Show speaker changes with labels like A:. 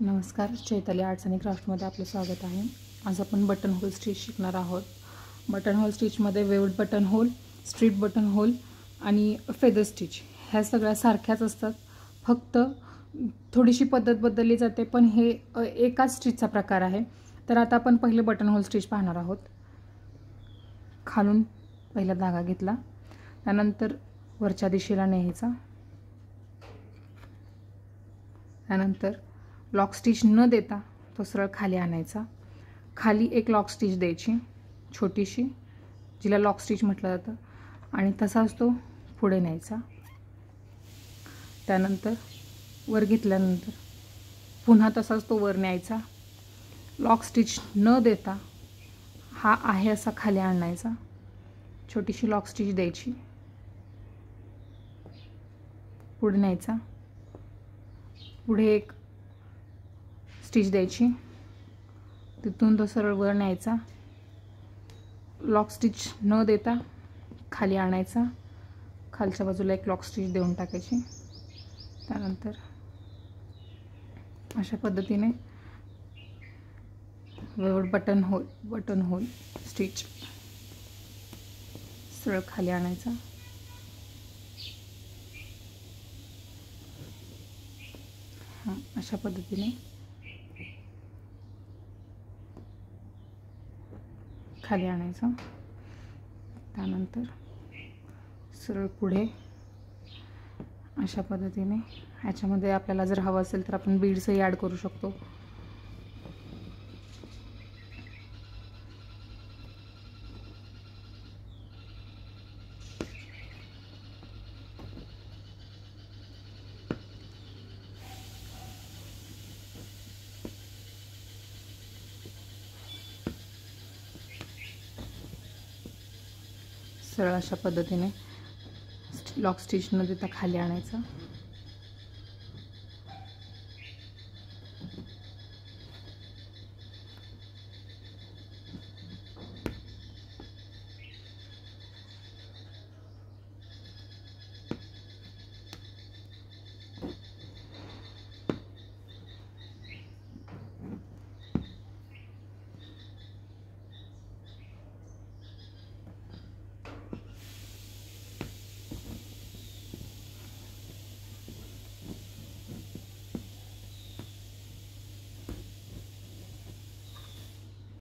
A: नमस्कार, चैताली आर्ट्स आणि क्राफ्टमध्ये आपलं स्वागत आहे। आज आपण बटन होल स्टिच शिकणार आहोत। बटन होल स्टिचमध्ये waved button hole, strip button hole आणि फेदर स्टिच ह्या सगळ्या सारख्याच असतात, फक्त थोडीशी पद्धत बदलली जाते, पण हे एकाच स्टिचचा प्रकार आहे। तर आता आपण पहिले बटन होल स्टिच पाहणार आहोत। खालून पहिला धागा घेतला, त्यानंतर वरच्या दिशेला न्यायचा, त्यानंतर लॉक स्टिच न देता तो सरळ खाली आणायचा। खाली एक लॉक स्टिच द्यायची छोटीशी, जिला लॉक स्टिच म्हटलं जातं, आणि तसाच तो पुढे न्यायचा। त्यानंतर वर घेतल्यानंतर पुन्हा तसाच तो वर न्यायचा। लॉक स्टिच न देता हा आहे असा खाली आणायचा, छोटीशी लॉक स्टिच द्यायची, पुढे न्यायचा, पुढे एक स्टिच द्यायची, तिथून तो सरळ वर न्यायचा, लॉक स्टिच न देता खाली आणायचा, खालच्या बाजूला एक लॉक स्टिच देऊन टाकायची। त्यानंतर अशा पद्धतीने वेव्ड बटन होल स्टिच सरळ खाली आणायचा, अशा पद्धतीने खाली आणायचा। त्यानंतर सरळ पुढे अशा पद्धतीने, ह्याच्यामध्ये आपल्याला जर हवं असेल तर आपण बीड्सही ॲड करू शकतो। सरळ अशा पद्धतीने लॉक स्टिच न देता खाली आणायचा,